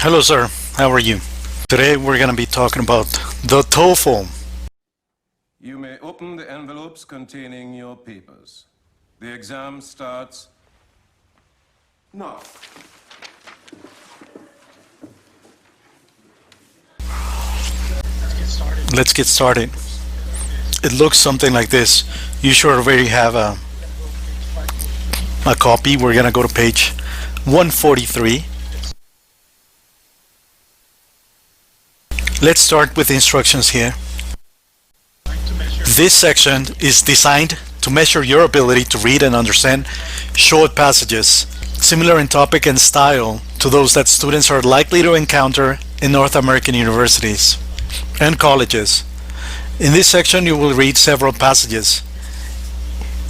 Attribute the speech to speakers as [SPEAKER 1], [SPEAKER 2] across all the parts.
[SPEAKER 1] Hello, sir. How are you? Today we're going to be talking about the TOEFL.
[SPEAKER 2] You may open the envelopes containing your papers. The exam starts now.
[SPEAKER 1] Let's get started. It looks something like this. You should already have a copy. We're going to go to page 143. Let's start with the instructions here. This section is designed to measure your ability to read and understand short passages, similar in topic and style to those that students are likely to encounter in North American universities and colleges. In this section, you will read several passages.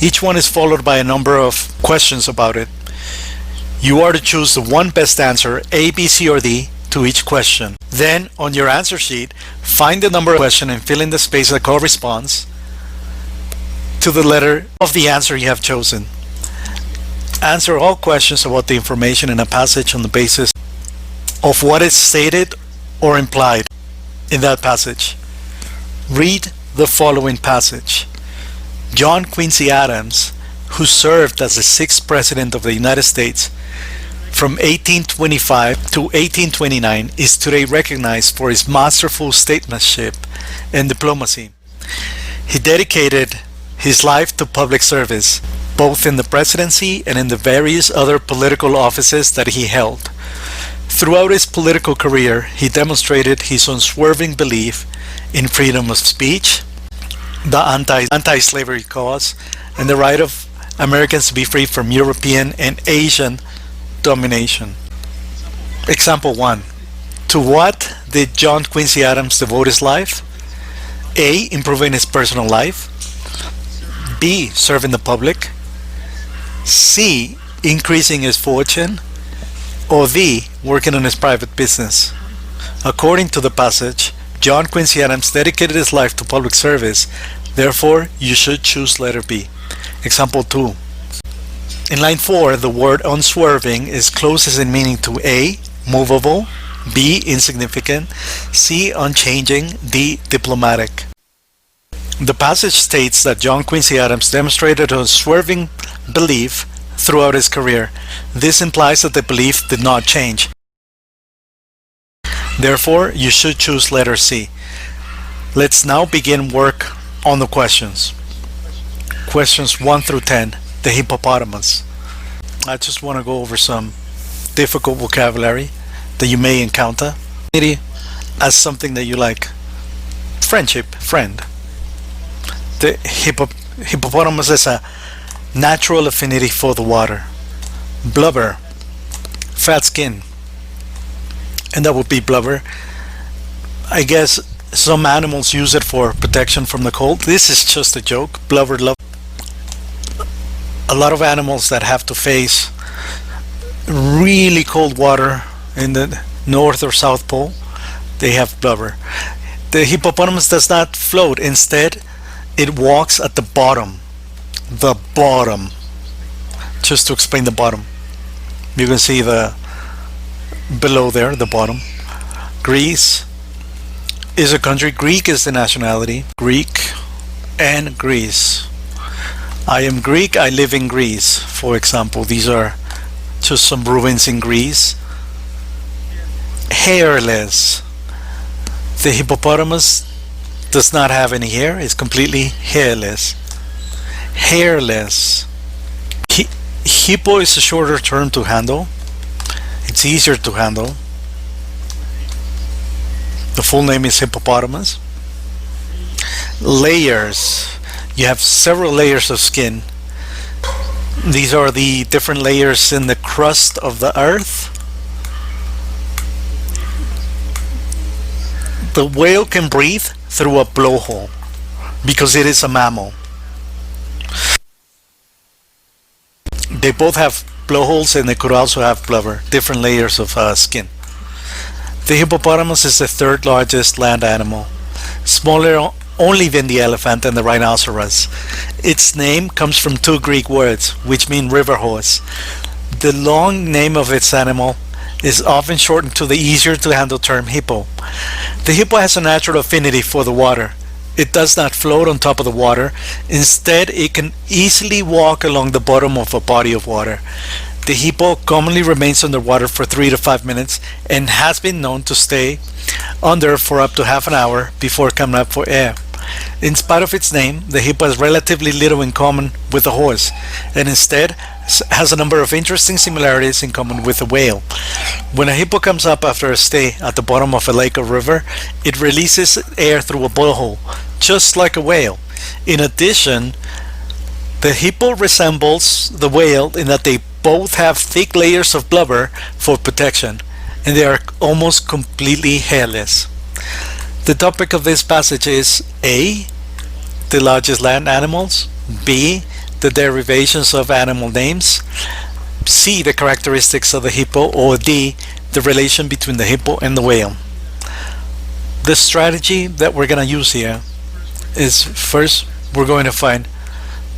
[SPEAKER 1] Each one is followed by a number of questions about it. You are to choose the one best answer, A, B, C, or D, to each question. Then, on your answer sheet, find the number of the question and fill in the space that corresponds to the letter of the answer you have chosen. Answer all questions about the information in a passage on the basis of what is stated or implied in that passage. Read the following passage. John Quincy Adams, who served as the 6th President of the United States from 1825 to 1829, is today recognized for his masterful statesmanship and diplomacy. He dedicated his life to public service, both in the presidency and in the various other political offices that he held. Throughout his political career, he demonstrated his unswerving belief in freedom of speech, the anti-slavery cause, and the right of Americans to be free from European and Asian domination. Example 1. To what did John Quincy Adams devote his life? A. Improving his personal life. B. Serving the public. C. Increasing his fortune. Or D. Working on his private business. According to the passage, John Quincy Adams dedicated his life to public service. Therefore, you should choose letter B. Example 2. In line 4, the word unswerving is closest in meaning to A. Movable, B. Insignificant, C. Unchanging, D. Diplomatic. The passage states that John Quincy Adams demonstrated a unswerving belief throughout his career. This implies that the belief did not change. Therefore, you should choose letter C. Let's now begin work on the questions. Questions 1 through 10. The hippopotamus. I just want to go over some difficult vocabulary that you may encounter. As something that you like. Friendship, friend. The hippopotamus has a natural affinity for the water. Blubber, fat skin. And that would be blubber. I guess some animals use it for protection from the cold. This is just a joke. Blubber. A lot of animals that have to face really cold water in the North or South Pole, they have blubber. The hippopotamus does not float. Instead, it walks at the bottom. The bottom. Just to explain the bottom. You can see the below there, the bottom. Greece is a country. Greek is the nationality. Greek and Greece. I am Greek, I live in Greece, for example. These are just some ruins in Greece. Hairless. The hippopotamus does not have any hair, it's completely hairless. Hairless. Hippo is a shorter term to handle. It's easier to handle. The full name is hippopotamus. Layers. You have several layers of skin. These are the different layers in the crust of the earth. The whale can breathe through a blowhole because it is a mammal. They both have blowholes and they could also have blubber, different layers of skin. The hippopotamus is the third largest land animal, smaller only than the elephant and the rhinoceros. Its name comes from two Greek words which mean river horse. The long name of its animal is often shortened to the easier to handle term hippo. The hippo has a natural affinity for the water. It does not float on top of the water. Instead, it can easily walk along the bottom of a body of water. The hippo commonly remains underwater for 3 to 5 minutes and has been known to stay under for up to half an hour before coming up for air. In spite of its name, the hippo has relatively little in common with the horse, and instead has a number of interesting similarities in common with the whale. When a hippo comes up after a stay at the bottom of a lake or river, it releases air through a blowhole, just like a whale. In addition, the hippo resembles the whale in that they both have thick layers of blubber for protection, and they are almost completely hairless. The topic of this passage is A, the largest land animals, B, the derivations of animal names, C, the characteristics of the hippo, or D, the relation between the hippo and the whale. The strategy that we're going to use here is, first, we're going to find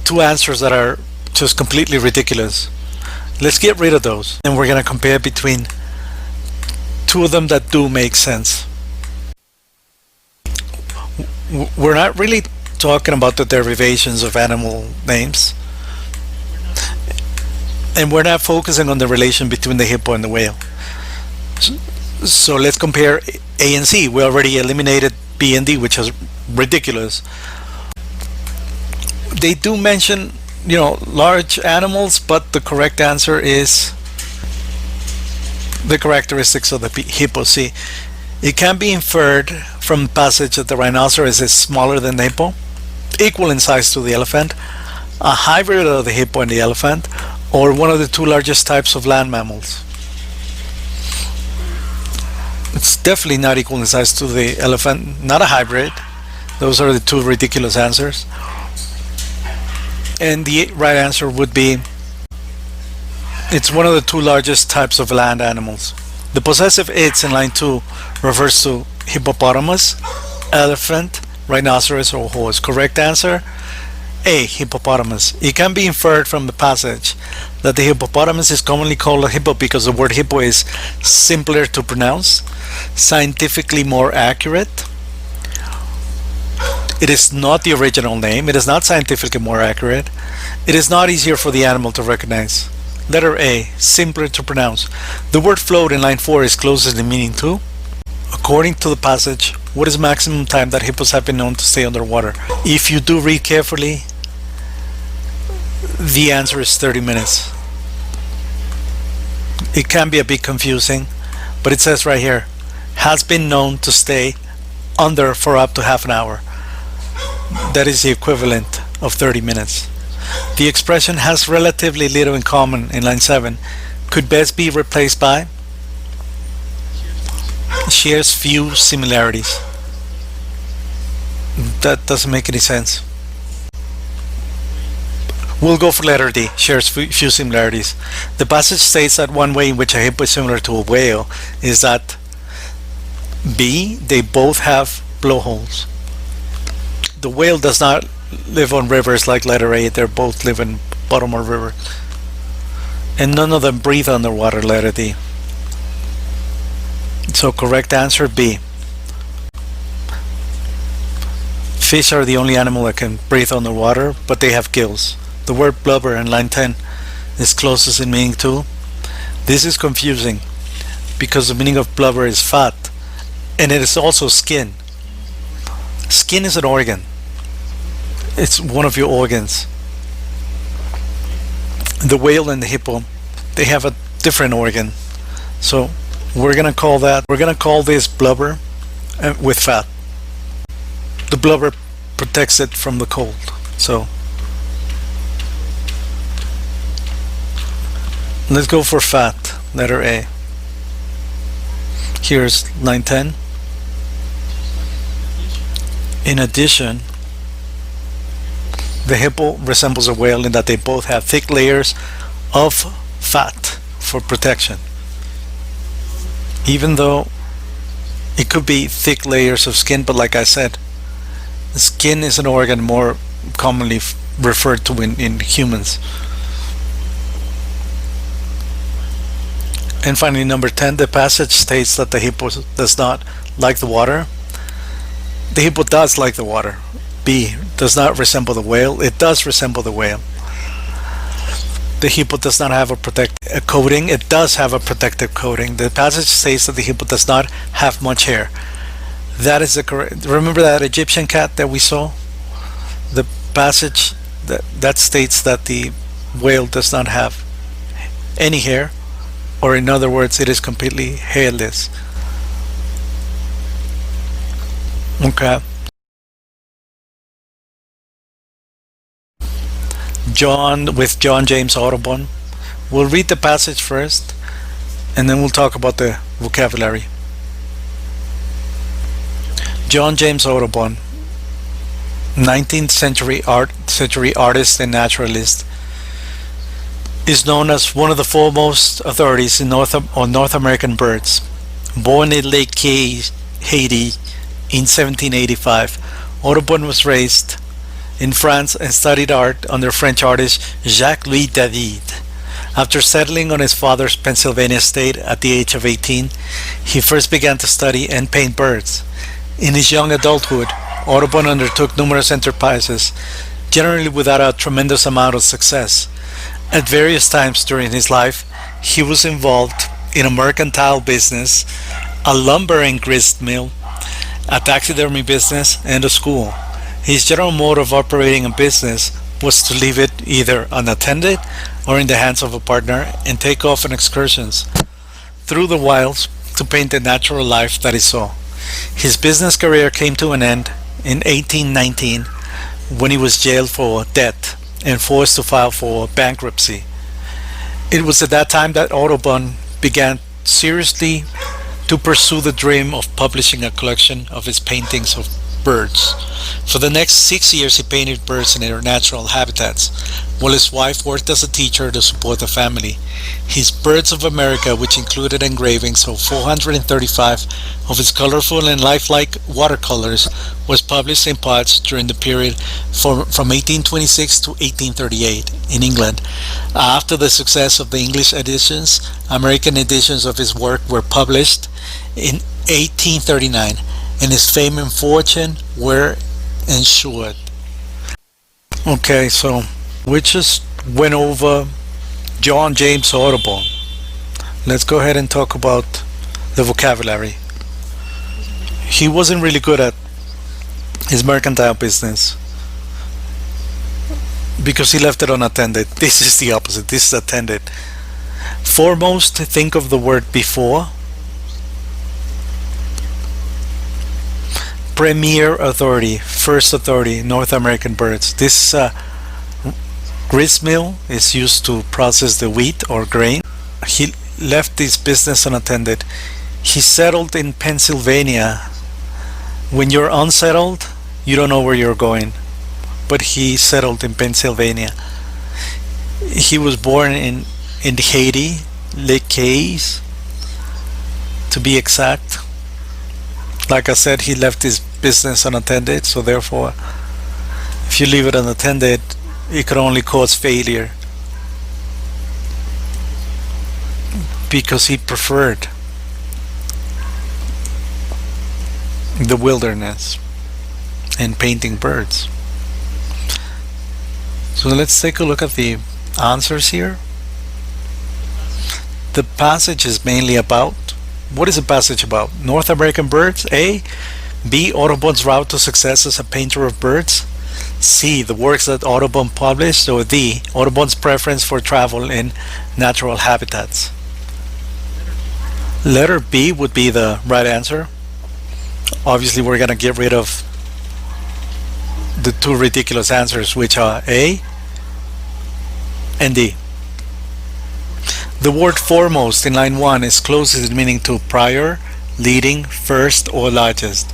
[SPEAKER 1] two answers that are just completely ridiculous. Let's get rid of those, and we're going to compare between two of them that do make sense. We're not really talking about the derivations of animal names, and we're not focusing on the relation between the hippo and the whale. So let's compare A and C. We already eliminated B and D, which is ridiculous. They do mention, large animals, but the correct answer is the characteristics of the hippo. See, it can be inferred from the passage that the rhinoceros is smaller than the hippo, equal in size to the elephant, a hybrid of the hippo and the elephant, or one of the two largest types of land mammals. It's definitely not equal in size to the elephant, not a hybrid. Those are the two ridiculous answers. And the right answer would be, it's one of the two largest types of land animals. The possessive it's in line 2 refers to hippopotamus, elephant, rhinoceros, or horse. Correct answer, A, hippopotamus. It can be inferred from the passage that the hippopotamus is commonly called a hippo because the word hippo is simpler to pronounce, scientifically more accurate. It is not the original name. It is not scientifically more accurate. It is not easier for the animal to recognize. Letter A, simpler to pronounce. The word float in line 4 is closest in meaning to. According to the passage, what is the maximum time that hippos have been known to stay underwater? If you do read carefully, the answer is 30 minutes. It can be a bit confusing, but it says right here, has been known to stay under for up to half an hour. That is the equivalent of 30 minutes. The expression has relatively little in common in line 7 could best be replaced by shares few similarities. That doesn't make any sense. We'll go for letter D, shares few similarities. The passage states that one way in which a hippo is similar to a whale is that B, they both have blowholes. The whale does not live on rivers like letter A. They both live in bottom of river, and none of them breathe underwater, letter D. So correct answer, B. Fish are the only animal that can breathe underwater, but they have gills. The word blubber in line 10 is closest in meaning to. This is confusing because the meaning of blubber is fat, and it is also skin. Skin is an organ. It's one of your organs. The whale and the hippo, they have a different organ. So we're gonna call this blubber with fat. The blubber protects it from the cold. So let's go for fat, letter A. Here's line 10. In addition, the hippo resembles a whale in that they both have thick layers of fat for protection. Even though it could be thick layers of skin, but like I said, the skin is an organ more commonly referred to in humans. And finally, number 10, the passage states that the hippo does not like the water. The hippo does like the water. B, does not resemble the whale. It does resemble the whale. The hippo does not have a coating. It does have a protective coating. The passage states that the hippo does not have much hair. That is the correct. Remember that Egyptian cat that we saw? The passage that states that the whale does not have any hair, or in other words, it is completely hairless. Okay. John James Audubon. We'll read the passage first, and then we'll talk about the vocabulary. John James Audubon, 19th century artist and naturalist, is known as one of the foremost authorities on North American birds. Born in Lake Cay, Haiti, in 1785, Audubon was raised in France and studied art under French artist Jacques-Louis David. After settling on his father's Pennsylvania estate at the age of 18, he first began to study and paint birds. In his young adulthood, Audubon undertook numerous enterprises, generally without a tremendous amount of success. At various times during his life, he was involved in a mercantile business, a lumber and grist mill, a taxidermy business, and a school. His general mode of operating a business was to leave it either unattended or in the hands of a partner and take off on excursions through the wilds to paint the natural life that he saw. His business career came to an end in 1819 when he was jailed for debt and forced to file for bankruptcy. It was at that time that Audubon began seriously to pursue the dream of publishing a collection of his paintings of birds. For the next 6 years he painted birds in their natural habitats, while his wife worked as a teacher to support the family. His Birds of America, which included engravings of 435 of his colorful and lifelike watercolors, was published in pots during the period from 1826 to 1838 in England. After the success of the English editions, American editions of his work were published in 1839, and his fame and fortune were ensured. Okay, so we just went over John James Audubon. Let's go ahead and talk about the vocabulary. He wasn't really good at his mercantile business because he left it unattended. This is the opposite. This is attended. Foremost, think of the word before. Premier authority, first authority, North American birds. This grist mill is used to process the wheat or grain. He left his business unattended. He settled in Pennsylvania. When you're unsettled, you don't know where you're going. But he settled in Pennsylvania. He was born in Haiti, Lake Cay, to be exact. Like I said, he left his business unattended, so therefore, if you leave it unattended, it could only cause failure, because he preferred the wilderness and painting birds. So let's take a look at the answers here. The passage is mainly about, what is the passage about? North American birds, A. B. Audubon's route to success as a painter of birds. C. The works that Audubon published. Or D. Audubon's preference for travel in natural habitats. Letter B would be the right answer. Obviously, we're going to get rid of the two ridiculous answers, which are A and D. The word foremost in line 1 is closest in meaning to prior, leading, first, or largest.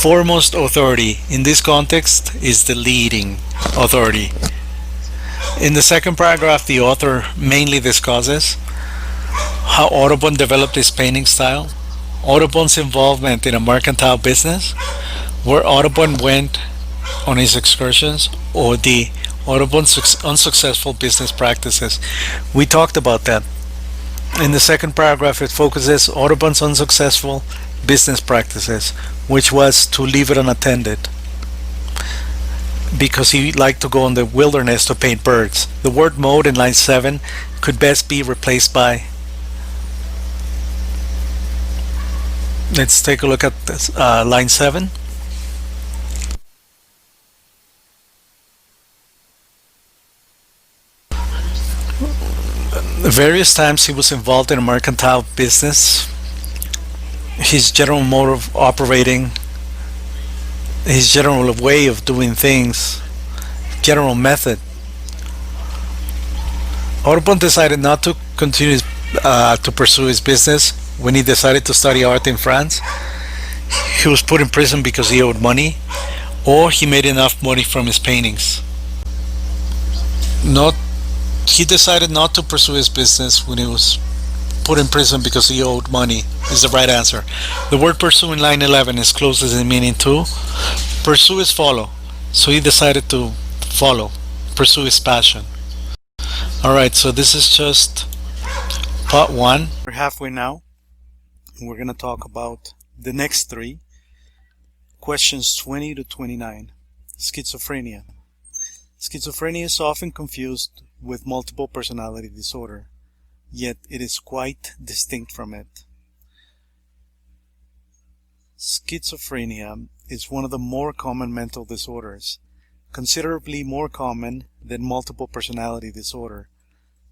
[SPEAKER 1] Foremost authority in this context is the leading authority. In the second paragraph, the author mainly discusses how Audubon developed his painting style, Audubon's involvement in a mercantile business, where Audubon went on his excursions, or D. Audubon's unsuccessful business practices. We talked about that In the second paragraph, it focuses Audubon's unsuccessful business practices, which was to leave it unattended because he liked to go in the wilderness to paint birds. The word mode in line 7 could best be replaced by, let's take a look at this, line 7. Various times he was involved in a mercantile business. His general mode of operating, his general way of doing things, general method. Audubon decided not to continue to pursue his business when he decided to study art in France. He was put in prison because he owed money, or he made enough money from his paintings. Not, he decided not to pursue his business when he was put in prison because he owed money is the right answer. The word pursue in line 11 is closest in meaning to. Pursue is follow. So he decided to follow, pursue his passion. Alright, so this is just part 1. We're halfway now. And we're going to talk about the next 3. Questions 20 to 29. Schizophrenia. Schizophrenia is often confused with multiple personality disorder, yet it is quite distinct from it. Schizophrenia is one of the more common mental disorders, considerably more common than multiple personality disorder.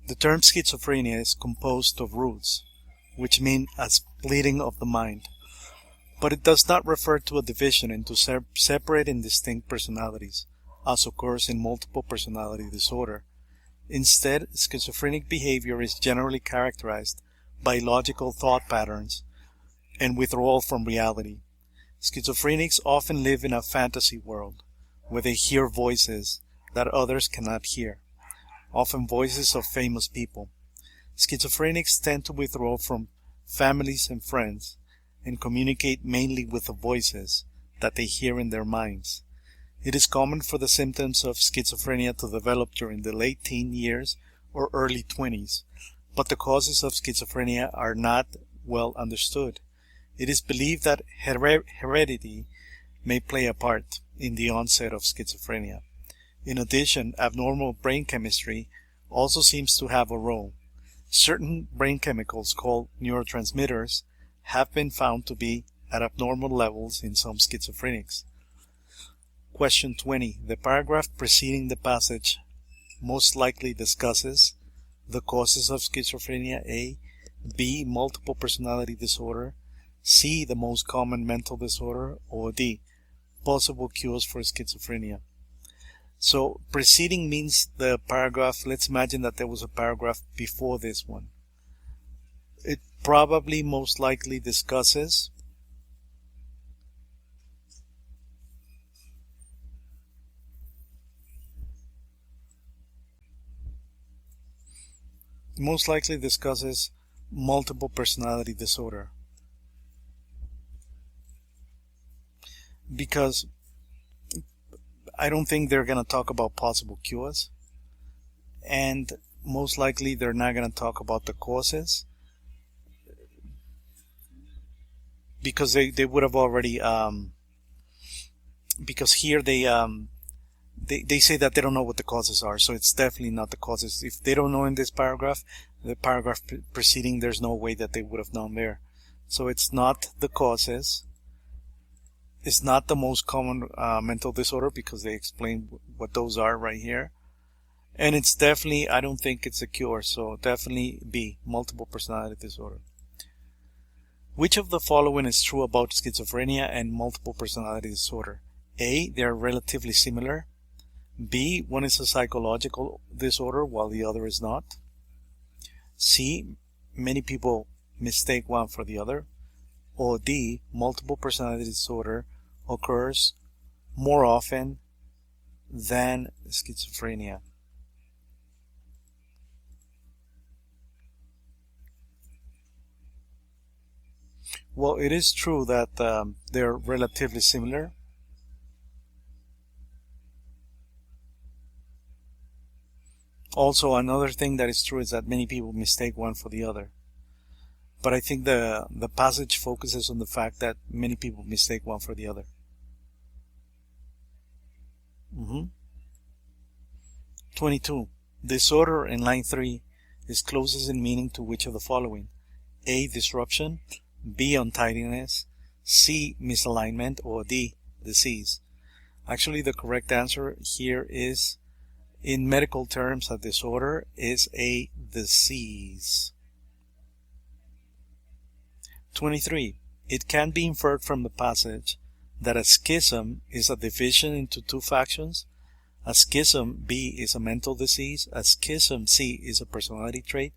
[SPEAKER 1] The term schizophrenia is composed of roots, which mean a splitting of the mind, but it does not refer to a division into separate and distinct personalities, as occurs in multiple personality disorder. Instead, schizophrenic behavior is generally characterized by illogical thought patterns and withdrawal from reality. Schizophrenics often live in a fantasy world where they hear voices that others cannot hear, often voices of famous people. Schizophrenics tend to withdraw from families and friends and communicate mainly with the voices that they hear in their minds. It is common for the symptoms of schizophrenia to develop during the late teen years or early 20s, but the causes of schizophrenia are not well understood. It is believed that heredity may play a part in the onset of schizophrenia. In addition, abnormal brain chemistry also seems to have a role. Certain brain chemicals called neurotransmitters have been found to be at abnormal levels in some schizophrenics. Question 20. The paragraph preceding the passage most likely discusses the causes of schizophrenia. A. B. Multiple personality disorder. C. The most common mental disorder. Or D. Possible cures for schizophrenia. So preceding means the paragraph. Let's imagine that there was a paragraph before this one. It probably most likely discusses multiple personality disorder, because I don't think they're going to talk about possible cures, and most likely they're not going to talk about the causes, because they would have already because here they say that they don't know what the causes are, so it's definitely not the causes. If they don't know in this paragraph, the paragraph preceding, there's no way that they would have known there. So it's not the causes. It's not the most common mental disorder, because they explain what those are right here. And it's definitely, I don't think it's a cure, so definitely B, multiple personality disorder. Which of the following is true about schizophrenia and multiple personality disorder? A, they are relatively similar. B, one is a psychological disorder while the other is not. C, many people mistake one for the other. Or D, multiple personality disorder occurs more often than schizophrenia. Well, it is true that they're relatively similar. Also, another thing that is true is that many people mistake one for the other. but I think the passage focuses on the fact that many people mistake one for the other. 22. Disorder in line 3 is closest in meaning to which of the following? A. Disruption, B. Untidiness, C. Misalignment, or D. Disease. Actually, the correct answer here is, in medical terms, a disorder is a disease. 23. It can be inferred from the passage that a schism is a division into two factions. A schism B is a mental disease, a schism C is a personality trait,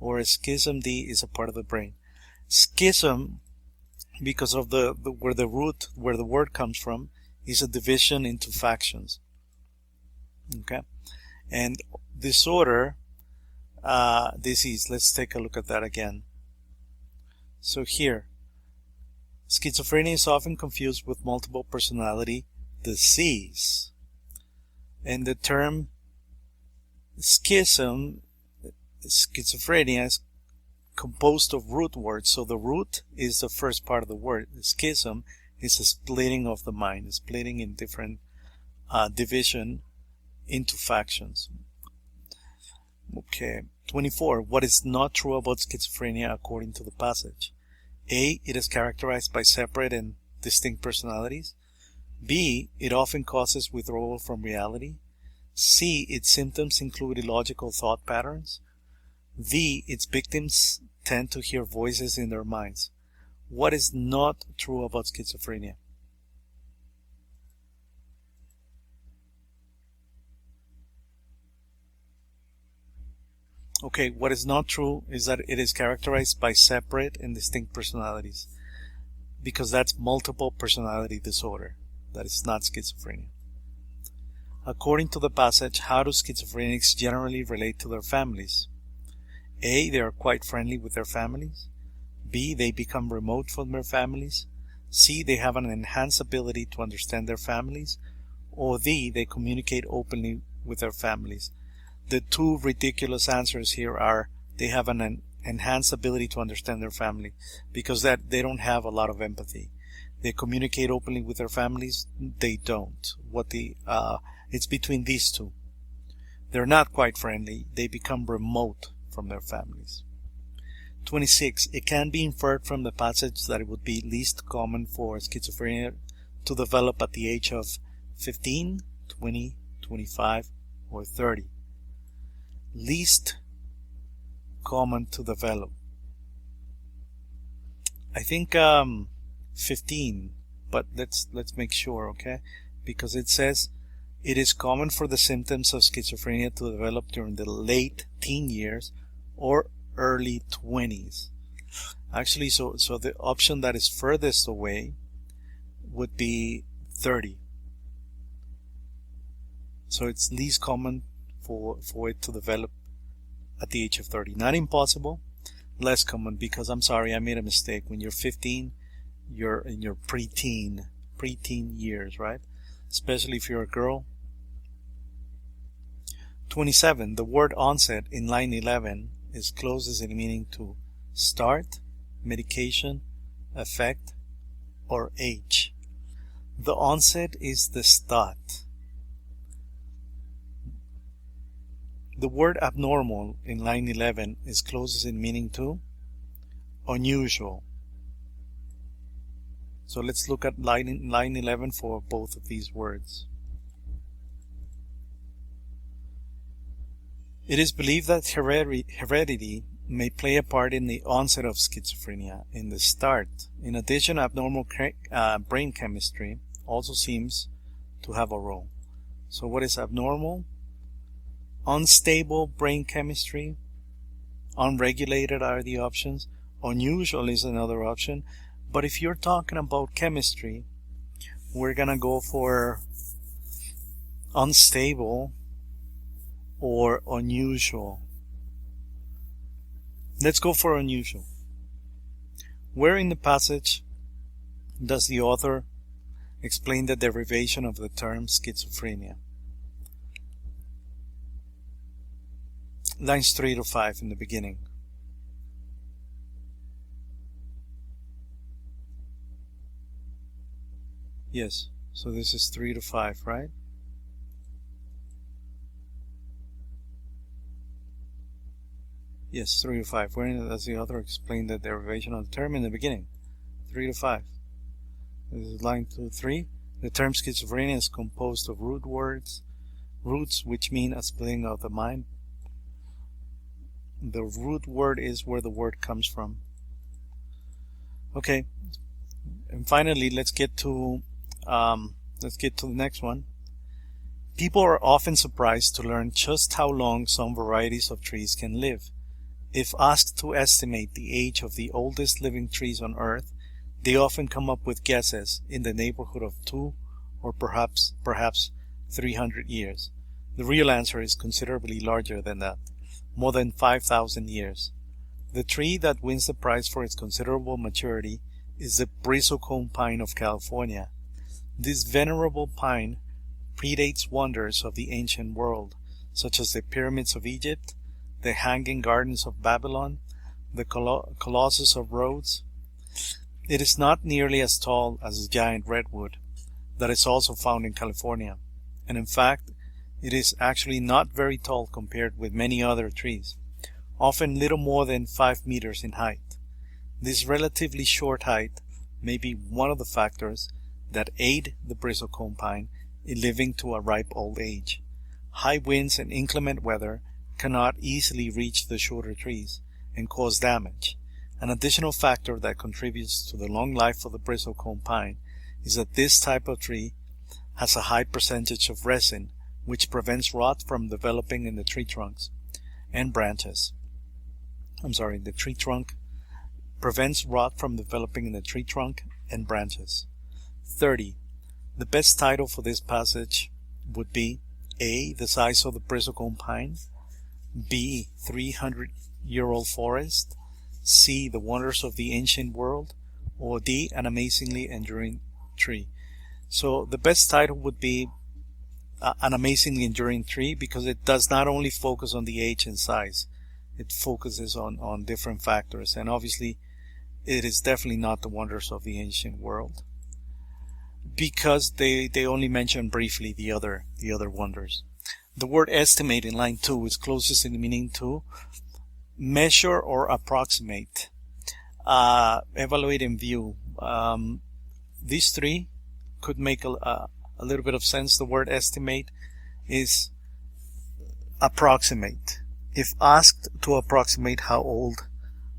[SPEAKER 1] or a schism D is a part of the brain. Schism, because of where the word comes from, is a division into factions. Okay, and disorder, disease. Let's take a look at that again. So here, schizophrenia is often confused with multiple personality disease. And the term schism, schizophrenia, is composed of root words. So the root is the first part of the word. Schism is a splitting of the mind, a splitting in different division into factions. Okay. 24. What is not true about schizophrenia according to the passage? A. It is characterized by separate and distinct personalities. B. It often causes withdrawal from reality. C. Its symptoms include illogical thought patterns. D. Its victims tend to hear voices in their minds. What is not true about schizophrenia? Okay, what is not true is that it is characterized by separate and distinct personalities, because that's multiple personality disorder. That is not schizophrenia. According to the passage, how do schizophrenics generally relate to their families? A. They are quite friendly with their families. B. They become remote from their families. C. They have an enhanced ability to understand their families. Or D. They communicate openly with their families. The two ridiculous answers here are they have an enhanced ability to understand their family, because that they don't have a lot of empathy. They communicate openly with their families. They don't. It's between these two. They're not quite friendly. They become remote from their families. 26. It can be inferred from the passage that it would be least common for schizophrenia to develop at the age of 15, 20, 25, or 30. Least common to develop. I think 15, but let's make sure, okay? Because it says it is common for the symptoms of schizophrenia to develop during the late teen years or early 20s. Actually, so the option that is furthest away would be 30. So it's least common for it to develop at the age of 30. Not impossible, less common, because I'm sorry, I made a mistake. When you're 15, you're in your preteen years, right? Especially if you're a girl. 27. The word onset in line 11 is closest in meaning to start, medication, effect, or age. The onset is the start. The word abnormal in line 11 is closest in meaning to unusual. So let's look at line 11 for both of these words. It is believed that heredity may play a part in the onset of schizophrenia, in the start. In addition, abnormal brain chemistry also seems to have a role. So what is abnormal? Unstable brain chemistry, unregulated are the options, unusual is another option, but if you're talking about chemistry, we're gonna go for unstable or unusual. Let's go for unusual. Where in the passage does the author explain the derivation of the term schizophrenia? Lines 3 to 5 in the beginning. Yes, so this is 3 to 5, right? Yes, 3 to 5. Wherein does the author explain the derivation of the term in the beginning? 3 to 5. This is line 2, 3. The term schizophrenia is composed of roots which mean a splitting of the mind. The root word is where the word comes from. Okay, and finally, let's get to the next one. People are often surprised to learn just how long some varieties of trees can live. If asked to estimate the age of the oldest living trees on Earth, they often come up with guesses in the neighborhood of 2 or perhaps 300 years. The real answer is considerably larger than that, more than 5,000 years. The tree that wins the prize for its considerable maturity is the bristlecone pine of California. This venerable pine predates wonders of the ancient world, such as the pyramids of Egypt, the hanging gardens of Babylon, the Colossus of Rhodes. It is not nearly as tall as the giant redwood that is also found in California, and in fact, it is actually not very tall compared with many other trees, often little more than 5 meters in height. This relatively short height may be one of the factors that aid the bristlecone pine in living to a ripe old age. High winds and inclement weather cannot easily reach the shorter trees and cause damage. An additional factor that contributes to the long life of the bristlecone pine is that this type of tree has a high percentage of resin, which prevents rot from developing in the tree trunks and branches. The tree trunk prevents rot from developing in the tree trunk and branches. 30. The best title for this passage would be A. The size of the bristlecone pine, B. 300-year-old forest, C. The wonders of the ancient world, or D. An amazingly enduring tree. So the best title would be An amazingly enduring tree, because it does not only focus on the age and size, it focuses on different factors, and obviously it is definitely not the wonders of the ancient world, because they only mention briefly the other wonders. The word estimate in line 2 is closest in meaning to measure or approximate, evaluate and view. These three could make a little bit of sense. The word estimate is approximate. If asked to approximate how old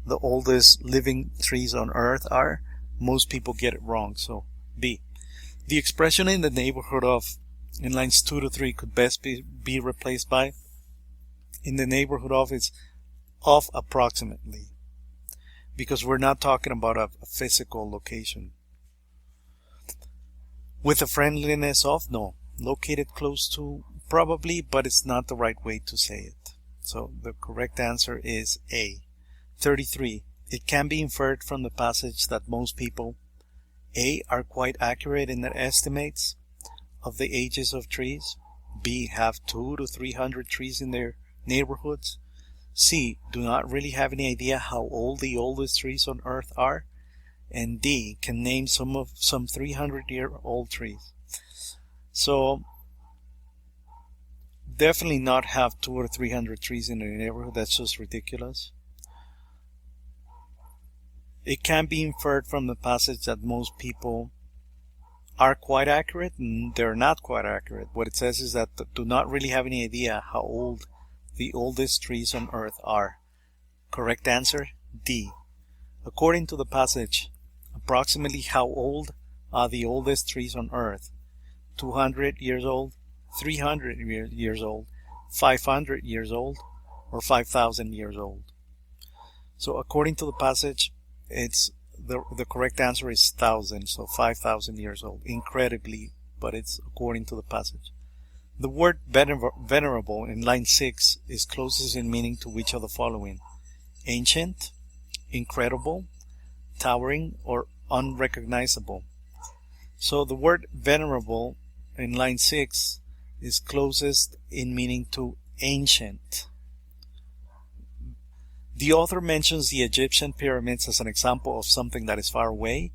[SPEAKER 1] the oldest living trees on Earth are, most people get it wrong. So B. The expression in the neighborhood of in lines 2 to 3 could best be replaced by in the neighborhood of is of approximately, because we're not talking about a physical location. With the friendliness of, no. Located close to, probably, but it's not the right way to say it. So the correct answer is A. 33. It can be inferred from the passage that most people A. are quite accurate in their estimates of the ages of trees, B. have 200 to 300 trees in their neighborhoods, C. do not really have any idea how old the oldest trees on Earth are, and D. can name some 300-year-old trees. So definitely not have 200 or 300 trees in their neighborhood. That's just ridiculous. It can be inferred from the passage that most people are quite accurate, and they're not quite accurate. What it says is that do not really have any idea how old the oldest trees on Earth are. Correct answer, D. According to the passage, approximately how old are the oldest trees on Earth? 200 years old, 300 years old, 500 years old, or 5,000 years old? So according to the passage, it's the correct answer is 1,000, so 5,000 years old. Incredibly, but it's according to the passage. The word venerable in line 6 is closest in meaning to which of the following? Ancient, incredible, towering, or unrecognizable. So the word venerable in line 6 is closest in meaning to ancient. The author mentions the Egyptian pyramids as an example of something that is far away,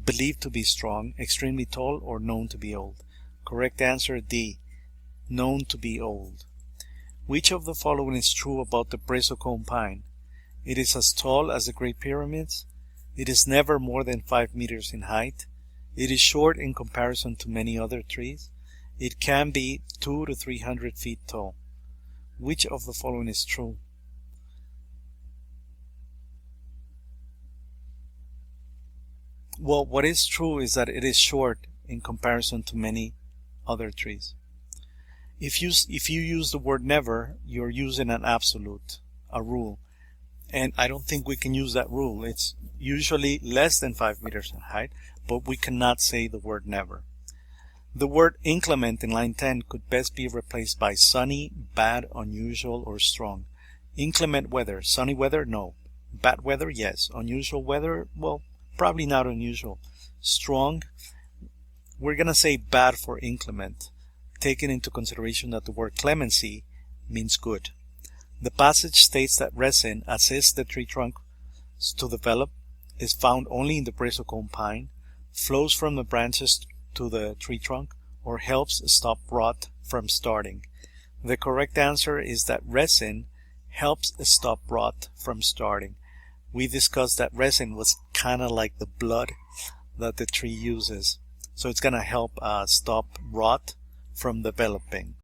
[SPEAKER 1] believed to be strong, extremely tall, or known to be old. Correct answer D, known to be old. Which of the following is true about the bristlecone pine? It is as tall as the Great Pyramids. It is never more than 5 meters in height. It is short in comparison to many other trees. It can be 200 to 300 feet tall. Which of the following is true? Well, what is true is that it is short in comparison to many other trees. If you use the word never, you're using an absolute, a rule. And I don't think we can use that rule. It's usually less than 5 meters in height, but we cannot say the word never. The word inclement in line 10 could best be replaced by sunny, bad, unusual, or strong. Inclement weather. Sunny weather? No. Bad weather? Yes. Unusual weather? Well, probably not unusual. Strong? We're going to say bad for inclement, taking into consideration that the word clemency means good. The passage states that resin assists the tree trunk to develop, is found only in the bristlecone pine, flows from the branches to the tree trunk, or helps stop rot from starting. The correct answer is that resin helps stop rot from starting. We discussed that resin was kind of like the blood that the tree uses. So it's going to help stop rot from developing.